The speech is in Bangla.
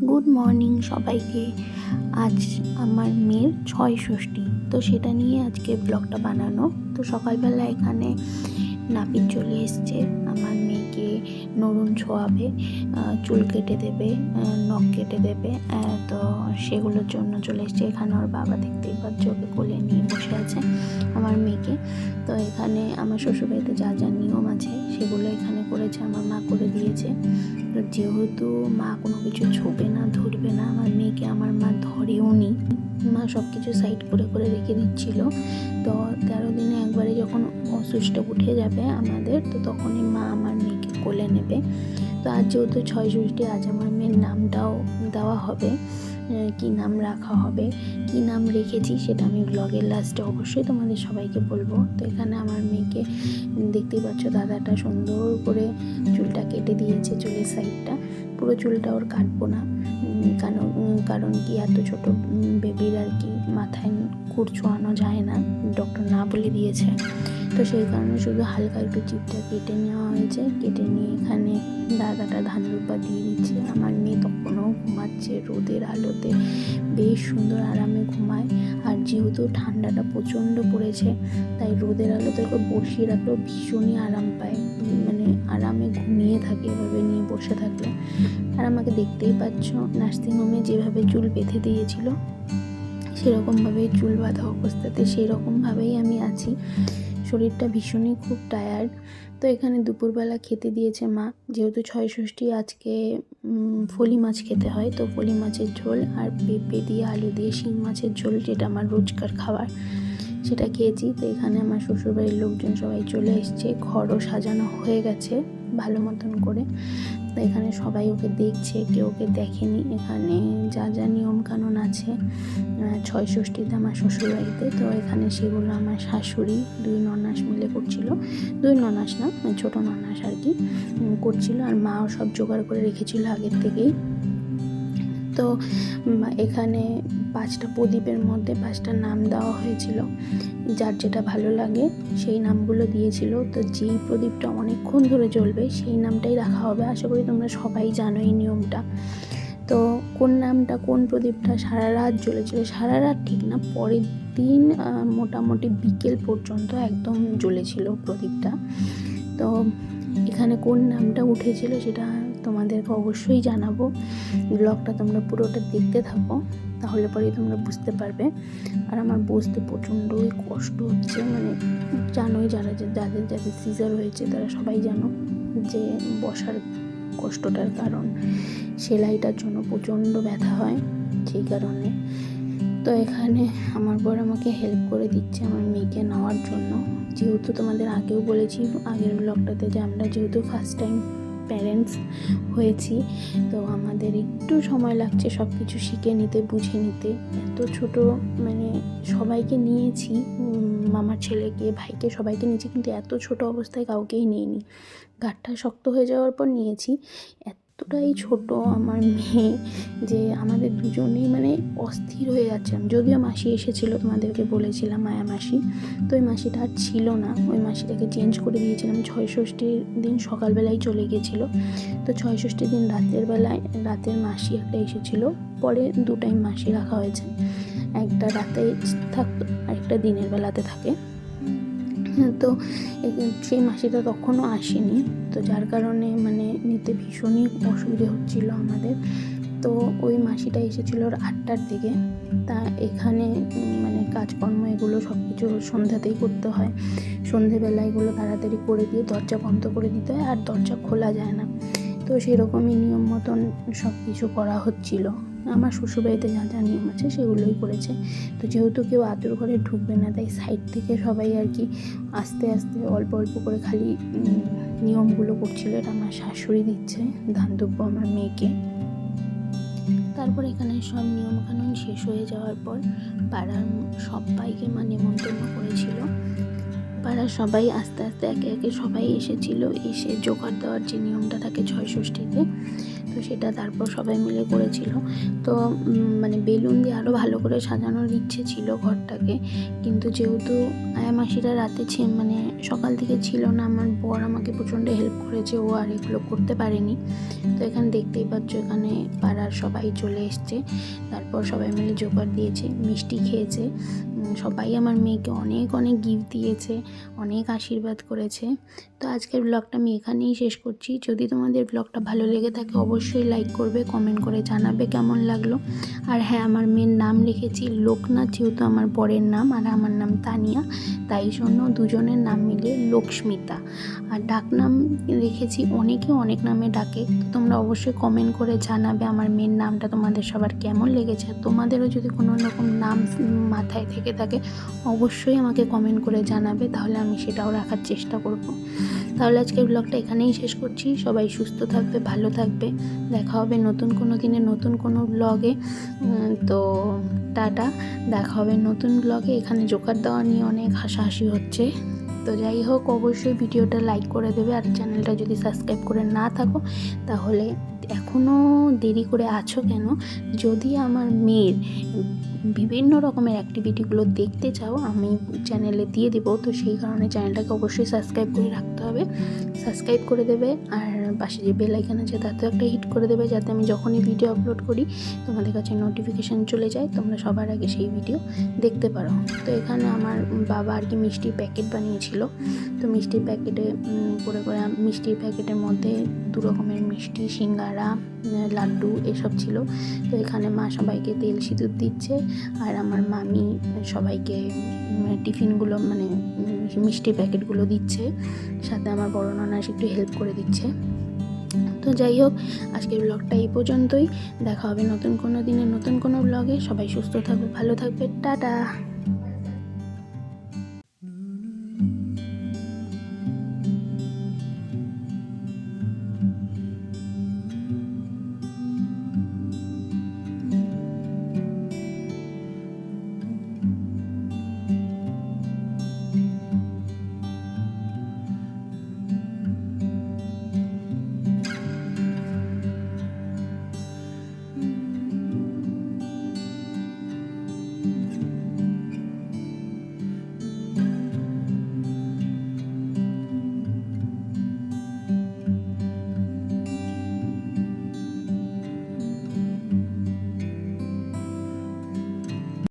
গুড মর্নিং সবাইকে। আজ আমার মেয়ের ৬ ষষ্ঠী, তো সেটা নিয়ে আজকে ব্লগটা বানানো। তো সকালবেলা এখানে নাপিত চলে এসছে, আমার মেয়েকে নরুন ছোঁয়াবে, চুল কেটে দেবে, নখ কেটে দেবে, তো সেগুলোর জন্য চলে এসছে। এখানে ওর বাবা দেখতেই পাচ্ছ, ওকে কোলে নিয়ে বসে আছে আমার মেয়েকে। তো এখানে আমার শ্বশুরবাড়িতে যা যা নিয়ম আছে সেগুলো এখানে করেছে, আমার মা করে দিয়েছে। তো যেহেতু মা কোনো কিছু ছোবে না, ধরবে না, আমার মেয়েকে আমার মা ধরেও নি, মা সব কিছু সাইড করে করে রেখে দিচ্ছিল। তো 13 দিনে একবারে যখন অসুচটা উঠে যাবে আমাদের, তো তখনই মা আমার মেয়েকে কোলে নেবে। তো আজ যেহেতু ৬ ষষ্ঠী, আজ আমার মেয়ের নামটাও দেওয়া হবে। কি নাম রাখা হবে, কি নাম রেখেছি সেটা আমি ব্লগের লাস্টে অবশ্যই তোমাদের সবাইকে বলবো। তো এখানে আমার মেয়েকে দেখতেই পাচ্ছ, দাদাটা সুন্দর করে চুলটা কেটে দিয়েছে, চুলের সাইডটা। পুরো চুলটা ওর কাটবো না, কারণ কি এত ছোট বেবির আর কি মাথায় খুর ছোঁয়ানো যায় না, ডক্টর না বলে দিয়েছে। তো সেই কারণে শুধু হালকা একটু চিপটা কেটে নেওয়া হয়েছে। কেটে নিয়ে এখানে দাদাটা ধান দুব্বা দিয়ে দিচ্ছে। আমার মেয়ে তখনও ঘুমাচ্ছে রোদের আলোতে, বেশ সুন্দর আরামে ঘুমায়। আর যেহেতু ঠান্ডাটা প্রচণ্ড পড়েছে, তাই রোদের আলোতে ওকে বসিয়ে রাখলেও ভীষণই আরাম পায়, মানে আরামে ঘুমিয়ে থাকে এভাবে নিয়ে বসে থাকলে। আর আমাকে দেখতেই পাচ্ছ, নার্সিংহোমে যেভাবে চুল বেঁধে দিয়েছিল সেরকমভাবে চুল বাঁধা অবস্থাতে সেরকমভাবেই আমি আছি। শরীরটা ভীষণই খুব টায়ার্ড। তো এখানে দুপুরবেলা খেতে দিয়েছে মা, যেহেতু ৬ ষষ্ঠী আজকে ফলি মাছ খেতে হয়, তো ফলি মাছের ঝোল আর পেঁপে দিয়ে আলু দিয়ে শিং মাছের ঝোল, যেটা আমার রোজকার খাবার, সেটা খেয়েছি। তো এখানে আমার শ্বশুরবাড়ির লোকজন সবাই চলে এসছে, ঘরও সাজানো হয়ে গেছে ভালো মতন করে। তো এখানে সবাই ওকে দেখছে, কেউ ওকে দেখেনি। এখানে যা যা নিয়মকানুন আছে ৬ ষষ্ঠীতে আমার শ্বশুরবাড়িতে, তো এখানে সেগুলো আমার শাশুড়ি 2 ননাস মিলে করছিল। 2 ননাস না, ছোটো ননাস আর কি করছিল, আর মাও সব জোগাড় করে রেখেছিল আগের থেকেই। তো এখানে 5টা প্রদীপের মধ্যে 5টা নাম দেওয়া হয়েছিল, যার যেটা ভালো লাগে সেই নামগুলো দিয়েছিল। তো যেই প্রদীপটা অনেকক্ষণ ধরে জ্বলবে সেই নামটাই রাখা হবে। আশা করি তোমরা সবাই জানো এই নিয়মটা। তো কোন নামটা, কোন প্রদীপটা সারা রাত জ্বলেছিল, সারা রাত ঠিক না, পরের দিন মোটামুটি বিকেল পর্যন্ত একদম জ্বলেছিল প্রদীপটা। তো এখানে কোন নামটা উঠেছিল সেটা তোমাদেরকে অবশ্যই জানাবো। ব্লগটা তোমরা পুরোটা দেখতে থাকো, তাহলে পরেই তোমরা বুঝতে পারবে। আর আমার বসতে প্রচণ্ডই কষ্ট হচ্ছে, মানে জানোই, যাদের সিজার হয়েছে তারা সবাই জানো যে বসার কষ্টটার কারণ সেলাইটার জন্য প্রচণ্ড ব্যথা হয়, সেই কারণে। তো এখানে আমার বর আমাকে হেল্প করে দিচ্ছে আমার মেয়েকে নেওয়ার জন্য। যেহেতু তোমাদের আগেও বলেছি আগের ব্লগটাতে যে আমরা যেহেতু ফার্স্ট টাইম প্যারেন্টস হয়েছি, তো আমাদের একটু সময় লাগছে সব কিছু শিখে নিতে, বুঝে নিতে। এত ছোট, মানে সবাইকে নিয়েছি, মামার ছেলেকে, ভাইকে, সবাইকে নিয়েছি, কিন্তু এত ছোট অবস্থায় কাউকেই নিইনি। গাঁটটা শক্ত হয়ে যাওয়ার পর নিয়েছি। এতটাই ছোট আমার মেয়ে যে আমাদের দুজনেই মানে অস্থির হয়ে যাচ্ছিলাম। যদিও মাসি এসেছিলো, তোমাদেরকে বলেছিলাম মায়া মাসি, তো ওই মাসিটা আর ছিল না, ওই মাসিটাকে চেঞ্জ করে দিয়েছিলাম। ৬ ষষ্ঠীর দিন সকালবেলায় চলে গেছিলো। তো ৬ ষষ্ঠীর দিন রাতের মাসি একটা এসেছিলো, পরে 2 টাইম মাসি রাখা হয়েছে, একটা রাতে থাকতো আর একটা দিনের বেলাতে থাকে। তো সেই মাসিটা তখনও আসেনি, তো যার কারণে মানে নিতে ভীষণই অসুবিধে হচ্ছিলো আমাদের। তো ওই মাসিটা এসেছিলো 8টার দিকে। তা এখানে মানে কাজকর্ম এগুলো সব কিছু সন্ধ্যাতেই করতে হয়, সন্ধেবেলা এগুলো তাড়াতাড়ি করে দিয়ে দরজা বন্ধ করে দিতে হয়, আর দরজা খোলা যায় না। তো সেরকমই নিয়ম মতন সব কিছু করা হচ্ছিলো। আমার শ্বশুরবাড়িতে যা যা নিয়ম আছে সেগুলোই করেছে। তো যেহেতু কেউ আতুর ঘরে ঢুকবে না, তাই সাইড থেকে সবাই আর কি আস্তে আস্তে অল্প অল্প করে খালি নিয়মগুলো করছিল। এটা আমার শাশুড়ি দিচ্ছে ধান দুব্ব আমার মেয়েকে। তারপর এখানে সব নিয়মকানুন শেষ হয়ে যাওয়ার পর পাড়ার সবাইকে নেমন্তন্ন করেছিল। পাড়ার সবাই আস্তে আস্তে একে একে সবাই এসেছিল, এসে জোগাড় দেওয়ার যে নিয়মটা থাকে ৬ ষষ্ঠীতে, তো সেটা তারপর সবাই মিলে করেছিল। তো বেলুন দিয়ে আরও ভালো করে সাজানোর ইচ্ছে ছিল ঘরটাকে, কিন্তু যেহেতু মাসিরা রাতে মানে সকাল থেকে ছিল না। আমার বর আমাকে প্রচণ্ড হেল্প করেছে, ও আর এগুলো করতে পারেনি। তো এখানে দেখতেই পাচ্ছ, এখানে পাড়ার সবাই চলে এসছে। তারপর সবাই মিলে জোগাড় দিয়েছে, মিষ্টি খেয়েছে। সবাই আমার মেয়েকে অনেক অনেক গিফট দিয়েছে, অনেক আশীর্বাদ করেছে। তো আজকের ব্লগটা আমি এখানেই শেষ করছি। যদি তোমাদের ব্লগটা ভালো লেগে থাকে অবশ্যই লাইক করবে, কমেন্ট করে জানাবে কেমন লাগলো। আর হ্যাঁ, আমার মেয়ের নাম রেখেছি লোকনাথ, যেহেতু আমার বরের নাম আর আমার নাম তানিয়া, তাই জন্য দুজনের নাম মিলে লক্ষ্মিতা। আর ডাকনাম রেখেছি, অনেকে অনেক নামে ডাকে। তো তোমরা অবশ্যই কমেন্ট করে জানাবে আমার মেয়ের নামটা তোমাদের সবার কেমন লেগেছে। আর তোমাদেরও যদি কোনো রকম নাম মাথায় থেকে থাকে অবশ্যই আমাকে কমেন্ট করে জানাবে, তাহলে আমি সেটাও রাখার চেষ্টা করব। তাহলে আজকের ব্লগটা এখানেই শেষ করছি। সবাই সুস্থ থাকবে, ভালো থাকবে। দেখা হবে নতুন কোনো দিনে নতুন কোনো ব্লগে। তো টাটা, দেখা হবে নতুন ব্লগে। এখানে জোকার দেওয়া নিয়ে অনেক হাসাহাসি হচ্ছে। তো যাই হোক, অবশ্যই ভিডিওটা লাইক করে দেবে। আর চ্যানেলটা যদি সাবস্ক্রাইব করে না থাকো তাহলে এখনও দেরি করে আছো কেন? যদি আমার মেয়ের বিভিন্ন রকমের অ্যাক্টিভিটিগুলো দেখতে চাও আমি চ্যানেলে দিয়ে দেবো। তো সেই কারণে চ্যানেলটাকে অবশ্যই সাবস্ক্রাইব করে রাখতে হবে। সাবস্ক্রাইব করে দেবে, আর পাশে যে বেল আইকন আছে তাতেও একটা হিট করে দেবে, যাতে আমি যখনই ভিডিও আপলোড করি তোমাদের কাছে নোটিফিকেশান চলে যায়, তোমরা সবার আগে সেই ভিডিও দেখতে পারো। তো এখানে আমার বাবা আর কি মিষ্টির প্যাকেট বানিয়েছিল। তো মিষ্টির প্যাকেটে করে মিষ্টির প্যাকেটের মধ্যে 2 রকমের মিষ্টি, সিঙ্গারা, লাড্ডু এসব ছিল। তো এখানে মা সবাইকে তেল সিঁদুর দিচ্ছে, আর আমার মামি সবাইকে টিফিনগুলো মানে মিষ্টির প্যাকেটগুলো দিচ্ছে। সাথে আমার বড় ননা একটু হেল্প করে দিচ্ছে। তো যাই হোক, আজকের ব্লগটা এই পর্যন্তই। দেখা হবে নতুন কোনো দিনে নতুন কোনো ব্লগে। সবাই সুস্থ থাকবে, ভালো থাকবে, টাটা।